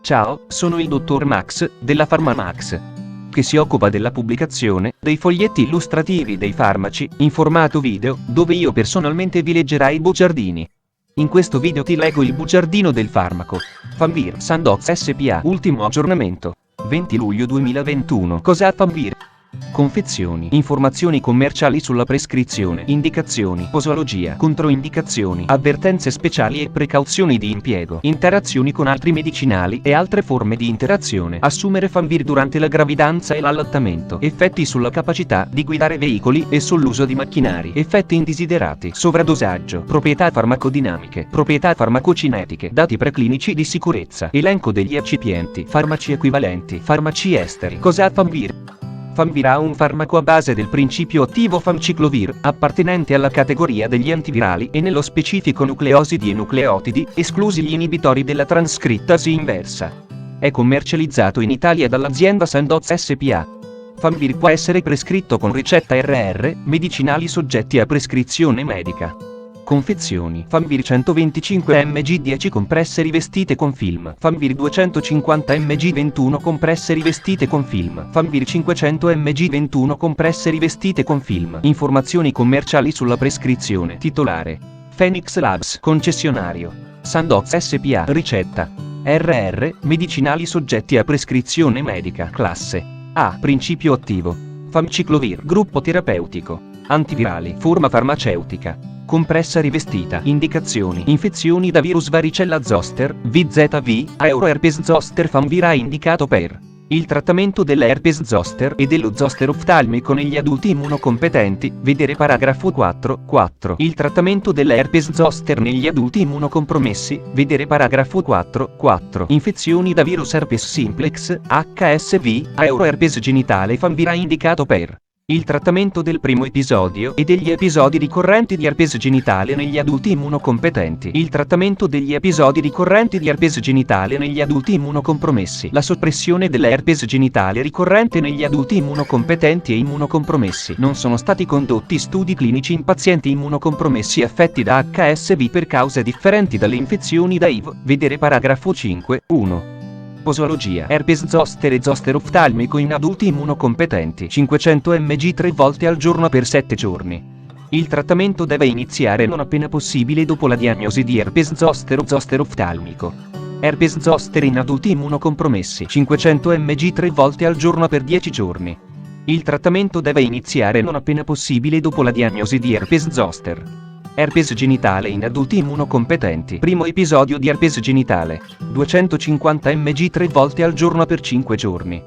Ciao, sono il dottor Max, della PharmaMax, che si occupa della pubblicazione dei foglietti illustrativi dei farmaci, in formato video, dove io personalmente vi leggerai i bugiardini. In questo video ti leggo il bugiardino del farmaco. Famvir Sandoz SPA. Ultimo aggiornamento. 20 luglio 2021. Cos'ha Famvir? Confezioni, informazioni commerciali sulla prescrizione, indicazioni, posologia, controindicazioni, avvertenze speciali e precauzioni di impiego, interazioni con altri medicinali e altre forme di interazione. Assumere Famvir durante la gravidanza e l'allattamento. Effetti sulla capacità di guidare veicoli e sull'uso di macchinari. Effetti indesiderati. Sovradosaggio. Proprietà farmacodinamiche. Proprietà farmacocinetiche. Dati preclinici di sicurezza. Elenco degli eccipienti. Farmaci equivalenti. Farmaci esteri. Cos'ha Famvir? Famvir è un farmaco a base del principio attivo famciclovir, appartenente alla categoria degli antivirali e nello specifico nucleosidi e nucleotidi, esclusi gli inibitori della trascrittasi inversa. È commercializzato in Italia dall'azienda Sandoz SPA. Famvir può essere prescritto con ricetta RR, medicinali soggetti a prescrizione medica. Confezioni. Famvir 125 mg 10 compresse rivestite con film. Famvir 250 mg 21 compresse rivestite con film. Famvir 500 mg 21 compresse rivestite con film. Informazioni commerciali sulla prescrizione. Titolare: Phoenix Labs. Concessionario: Sandoz SPA. Ricetta: RR, medicinali soggetti a prescrizione medica. Classe A. Principio attivo: famciclovir. Gruppo terapeutico: antivirali. Forma farmaceutica: compressa rivestita. Indicazioni: infezioni da virus varicella zoster, VZV, euroherpes zoster. Famvir è indicato per il trattamento dell'herpes zoster e dello zoster oftalmico negli adulti immunocompetenti, vedere paragrafo 4.4. Il trattamento dell'herpes zoster negli adulti immunocompromessi, vedere paragrafo 4.4. Infezioni da virus herpes simplex, HSV, euroherpes genitale. Famvir è indicato per il trattamento del primo episodio e degli episodi ricorrenti di herpes genitale negli adulti immunocompetenti. Il trattamento degli episodi ricorrenti di herpes genitale negli adulti immunocompromessi. La soppressione dell'herpes genitale ricorrente negli adulti immunocompetenti e immunocompromessi. Non sono stati condotti studi clinici in pazienti immunocompromessi affetti da HSV per cause differenti dalle infezioni da HIV. Vedere paragrafo 5.1. Posologia: herpes zoster e zoster oftalmico in adulti immunocompetenti. 500 mg 3 volte al giorno per 7 giorni. Il trattamento deve iniziare non appena possibile dopo la diagnosi di herpes zoster o zoster oftalmico. Herpes zoster in adulti immunocompromessi. 500 mg 3 volte al giorno per 10 giorni. Il trattamento deve iniziare non appena possibile dopo la diagnosi di herpes zoster. Herpes genitale in adulti immunocompetenti. Primo episodio di herpes genitale. 250 mg 3 volte al giorno per 5 giorni.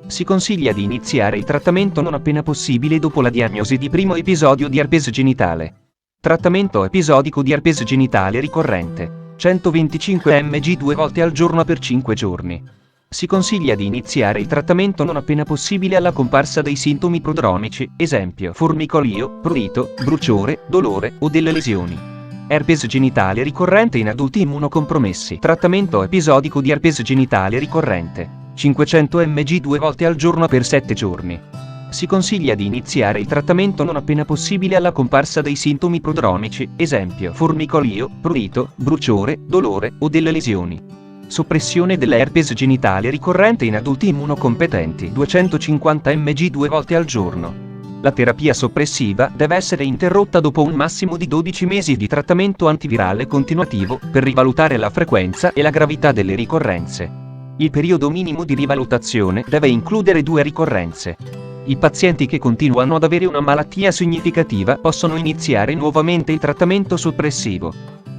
Si consiglia di iniziare il trattamento non appena possibile dopo la diagnosi di primo episodio di herpes genitale. Trattamento episodico di herpes genitale ricorrente. 125 mg 2 volte al giorno per 5 giorni. Si consiglia di iniziare il trattamento non appena possibile alla comparsa dei sintomi prodromici, esempio formicolio, prurito, bruciore, dolore o delle lesioni. Herpes genitale ricorrente in adulti immunocompromessi. Trattamento episodico di herpes genitale ricorrente. 500 mg 2 volte al giorno per 7 giorni. Si consiglia di iniziare il trattamento non appena possibile alla comparsa dei sintomi prodromici, esempio formicolio, prurito, bruciore, dolore o delle lesioni. Soppressione dell'herpes genitale ricorrente in adulti immunocompetenti. 250 mg 2 volte al giorno. La terapia soppressiva deve essere interrotta dopo un massimo di 12 mesi di trattamento antivirale continuativo per rivalutare la frequenza e la gravità delle ricorrenze. Il periodo minimo di rivalutazione deve includere 2 ricorrenze. I pazienti che continuano ad avere una malattia significativa possono iniziare nuovamente il trattamento soppressivo.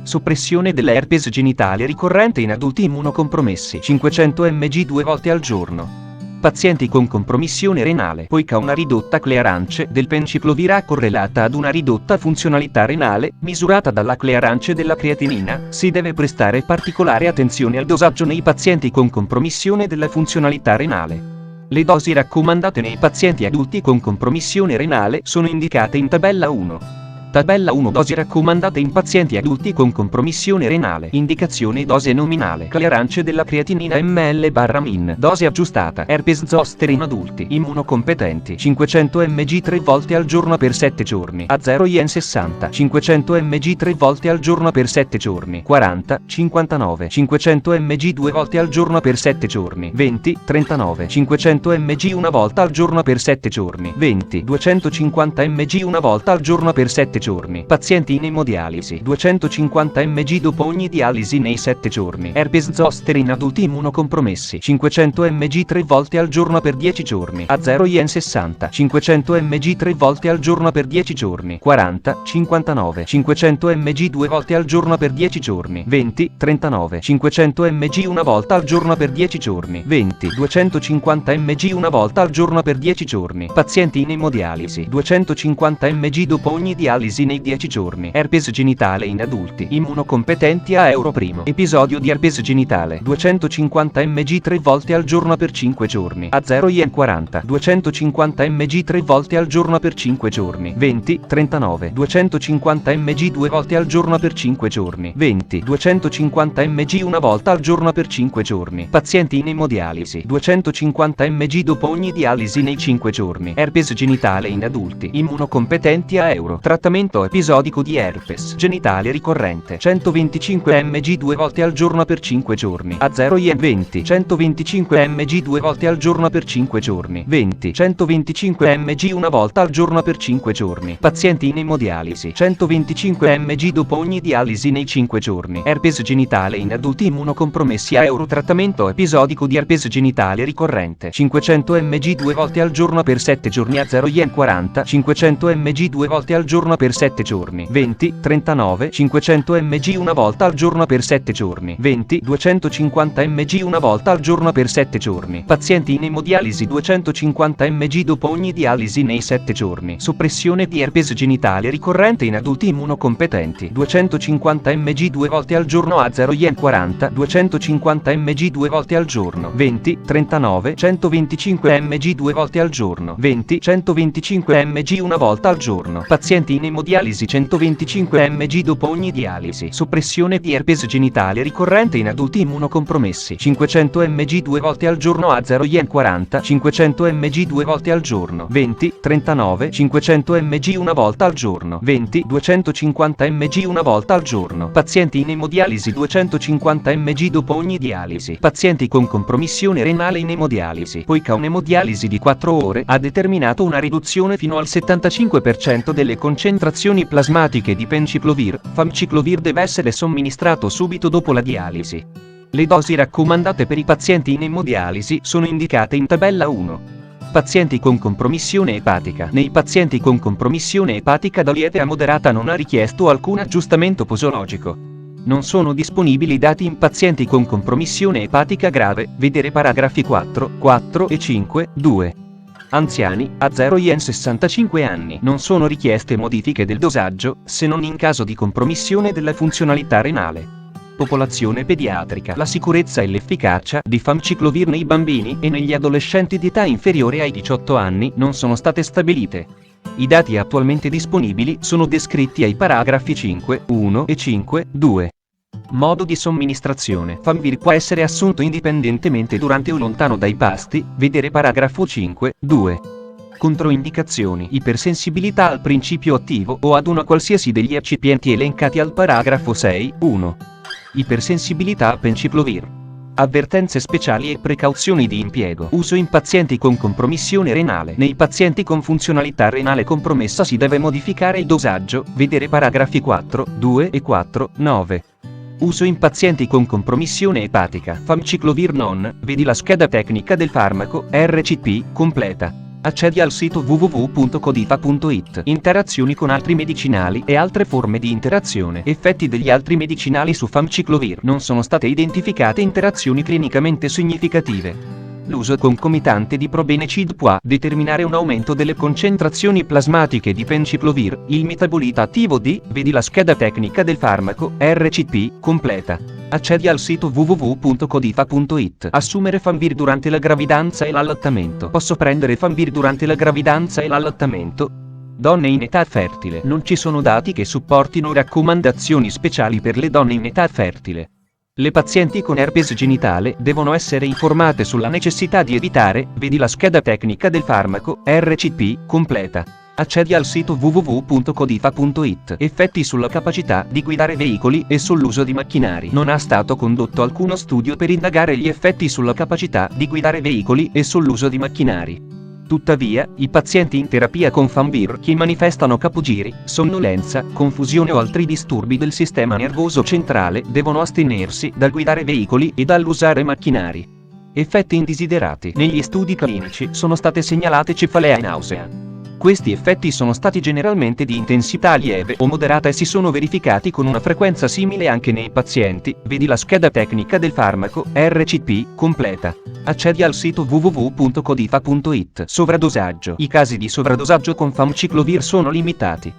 Soppressione dell'herpes genitale ricorrente in adulti immunocompromessi. 500 mg 2 volte al giorno. Pazienti con compromissione renale. Poiché una ridotta clearance del penciclovir è correlata ad una ridotta funzionalità renale, misurata dalla clearance della creatinina, si deve prestare particolare attenzione al dosaggio nei pazienti con compromissione della funzionalità renale. Le dosi raccomandate nei pazienti adulti con compromissione renale sono indicate in tabella 1. Tabella 1. Dosi raccomandate in pazienti adulti con compromissione renale. Indicazione: dose nominale. Clearance della creatinina ml/min. Dose aggiustata. Herpes zoster in adulti immunocompetenti. 500 mg 3 volte al giorno per 7 giorni. A 0 yen 60. 500 mg 3 volte al giorno per 7 giorni. 40, 59. 500 mg 2 volte al giorno per 7 giorni. 20, 39. 500 mg una volta al giorno per 7 giorni. 20, 250 mg una volta al giorno per 7 giorni. Pazienti in emodialisi. 250 mg dopo ogni dialisi nei 7 giorni. Herpes zoster in adulti immunocompromessi. 500 mg 3 volte al giorno per 10 giorni. A 0 yen 60. 500 mg 3 volte al giorno per 10 giorni. 40, 59. 500 mg 2 volte al giorno per 10 giorni. 20, 39. 500 mg una volta al giorno per 10 giorni. 20, 250 mg una volta al giorno per 10 giorni. Pazienti in emodialisi. 250 mg dopo ogni dialisi nei 10 giorni. Herpes genitale in adulti immunocompetenti a euro primo. Episodio di herpes genitale. 250 mg 3 volte al giorno per 5 giorni. A 0 yen 40. 250 mg 3 volte al giorno per 5 giorni. 20, 39. 250 mg 2 volte al giorno per 5 giorni. 20, 250 mg una volta al giorno per 5 giorni. Pazienti in emodialisi. 250 mg dopo ogni dialisi nei 5 giorni. Herpes genitale in adulti immunocompetenti a euro. Trattamento episodico di herpes genitale ricorrente. 125 mg 2 volte al giorno per 5 giorni. A 0 yen 20. 125 mg 2 volte al giorno per 5 giorni. 20. 125 mg una volta al giorno per 5 giorni. Pazienti in emodialisi. 125 mg dopo ogni dialisi nei 5 giorni. Herpes genitale in adulti immunocompromessi a euro. Trattamento episodico di herpes genitale ricorrente. 500 mg 2 volte al giorno per 7 giorni. A 0 yen 40. 500 mg 2 volte al giorno per 7 giorni. 20, 39. 500 mg una volta al giorno per 7 giorni. 20, 250 mg una volta al giorno per 7 giorni. Pazienti in emodialisi. 250 mg dopo ogni dialisi nei 7 giorni. Soppressione di herpes genitale ricorrente in adulti immunocompetenti. 250 mg 2 volte al giorno. A 0 yen 40. 250 mg 2 volte al giorno. 20, 39. 125 mg 2 volte al giorno. 20, 125 mg una volta al giorno. Pazienti in emodialisi. 125 mg dopo ogni dialisi. Soppressione di herpes genitale ricorrente in adulti immunocompromessi. 500 mg 2 volte al giorno. A 0 yen 40. 500 mg 2 volte al giorno. 20, 39. 500 mg una volta al giorno. 20, 250 mg una volta al giorno. Pazienti in emodialisi. 250 mg dopo ogni dialisi. Pazienti con compromissione renale in emodialisi. Poiché un'emodialisi di 4 ore ha determinato una riduzione fino al 75% delle concentrazioni plasmatiche di penciclovir, famciclovir deve essere somministrato subito dopo la dialisi. Le dosi raccomandate per i pazienti in emodialisi sono indicate in tabella 1. Pazienti con compromissione epatica. Nei pazienti con compromissione epatica da lieve a moderata non ha richiesto alcun aggiustamento posologico. Non sono disponibili dati in pazienti con compromissione epatica grave, vedere paragrafi 4, 4 e 5, 2. Anziani, a 0 yen 65 anni. Non sono richieste modifiche del dosaggio, se non in caso di compromissione della funzionalità renale. Popolazione pediatrica. La sicurezza e l'efficacia di famciclovir nei bambini e negli adolescenti di età inferiore ai 18 anni non sono state stabilite. I dati attualmente disponibili sono descritti ai paragrafi 5, 1 e 5, 2. Modo di somministrazione. Famvir può essere assunto indipendentemente durante o lontano dai pasti, vedere paragrafo 5, 2. Controindicazioni. Ipersensibilità al principio attivo o ad una qualsiasi degli eccipienti elencati al paragrafo 6, 1. Ipersensibilità a penciclovir. Avvertenze speciali e precauzioni di impiego. Uso in pazienti con compromissione renale. Nei pazienti con funzionalità renale compromessa si deve modificare il dosaggio, vedere paragrafi 4, 2 e 4, 9. Uso in pazienti con compromissione epatica. Famciclovir non, vedi la scheda tecnica del farmaco, RCP, completa. Accedi al sito www.codifa.it. Interazioni con altri medicinali e altre forme di interazione. Effetti degli altri medicinali su famciclovir. Non sono state identificate interazioni clinicamente significative. L'uso concomitante di probenecid può determinare un aumento delle concentrazioni plasmatiche di penciclovir, il metabolita attivo di, vedi la scheda tecnica del farmaco, RCP, completa. Accedi al sito www.codifa.it. Assumere Famvir durante la gravidanza e l'allattamento. Posso prendere Famvir durante la gravidanza e l'allattamento? Donne in età fertile. Non ci sono dati che supportino raccomandazioni speciali per le donne in età fertile. Le pazienti con herpes genitale devono essere informate sulla necessità di evitare, vedi la scheda tecnica del farmaco, RCP, completa. Accedi al sito www.codifa.it. Effetti sulla capacità di guidare veicoli e sull'uso di macchinari. Non è stato condotto alcuno studio per indagare gli effetti sulla capacità di guidare veicoli e sull'uso di macchinari. Tuttavia, i pazienti in terapia con Famvir che manifestano capogiri, sonnolenza, confusione o altri disturbi del sistema nervoso centrale devono astenersi dal guidare veicoli e dall'usare macchinari. Effetti indesiderati. Negli studi clinici sono state segnalate cefalea e nausea. Questi effetti sono stati generalmente di intensità lieve o moderata e si sono verificati con una frequenza simile anche nei pazienti, vedi la scheda tecnica del farmaco, RCP, completa. Accedi al sito www.codifa.it. Sovradosaggio. I casi di sovradosaggio con famciclovir sono limitati.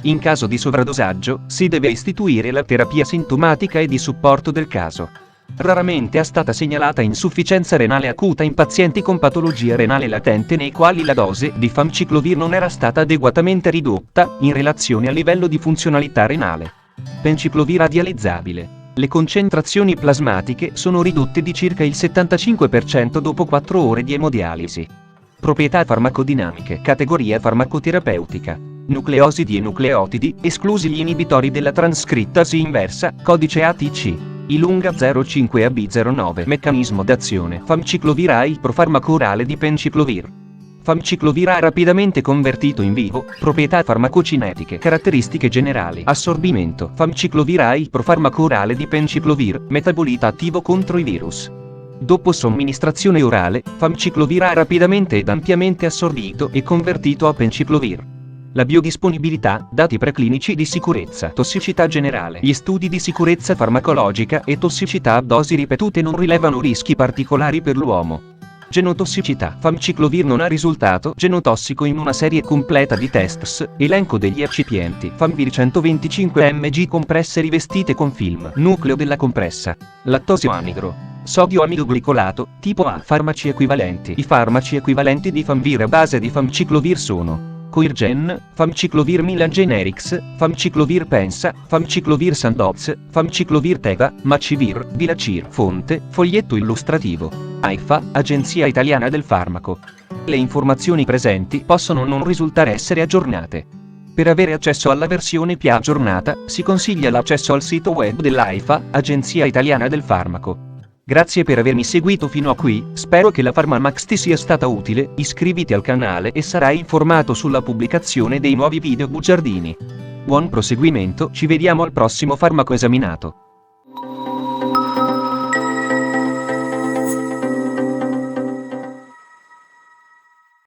In caso di sovradosaggio, si deve istituire la terapia sintomatica e di supporto del caso. Raramente è stata segnalata insufficienza renale acuta in pazienti con patologia renale latente nei quali la dose di famciclovir non era stata adeguatamente ridotta in relazione al livello di funzionalità renale. Penciclovir adializzabile. Le concentrazioni plasmatiche sono ridotte di circa il 75% dopo 4 ore di emodialisi. Proprietà farmacodinamiche. Categoria farmacoterapeutica. Nucleosidi e nucleotidi, esclusi gli inibitori della trascrittasi inversa, codice ATC. Ilunga 05AB09. Meccanismo d'azione. Famciclovir A, il profarmaco orale di penciclovir. Famciclovir A rapidamente convertito in vivo. Proprietà farmacocinetiche. Caratteristiche generali. Assorbimento. Famciclovir A, il profarmaco orale di penciclovir, metabolita attivo contro i virus. Dopo somministrazione orale, famciclovir A rapidamente ed ampiamente assorbito e convertito a penciclovir. La biodisponibilità, dati preclinici di sicurezza, tossicità generale. Gli studi di sicurezza farmacologica e tossicità a dosi ripetute non rilevano rischi particolari per l'uomo. Genotossicità. Famciclovir non ha risultato genotossico in una serie completa di tests. Elenco degli eccipienti. Famvir 125 mg compresse rivestite con film. Nucleo della compressa. Lattosio anidro. Sodio amido glicolato, tipo A. Farmaci equivalenti. I farmaci equivalenti di Famvir a base di famciclovir sono Coirgen, famciclovir Milan Generics, famciclovir Pensa, famciclovir Sandoz, famciclovir Teva, Macivir, Bilacir. Fonte, foglietto illustrativo. AIFA, Agenzia Italiana del Farmaco. Le informazioni presenti possono non risultare essere aggiornate. Per avere accesso alla versione più aggiornata, si consiglia l'accesso al sito web dell'AIFA, Agenzia Italiana del Farmaco. Grazie per avermi seguito fino a qui, spero che la PharmaMax ti sia stata utile, iscriviti al canale e sarai informato sulla pubblicazione dei nuovi video bugiardini. Buon proseguimento, ci vediamo al prossimo farmaco esaminato.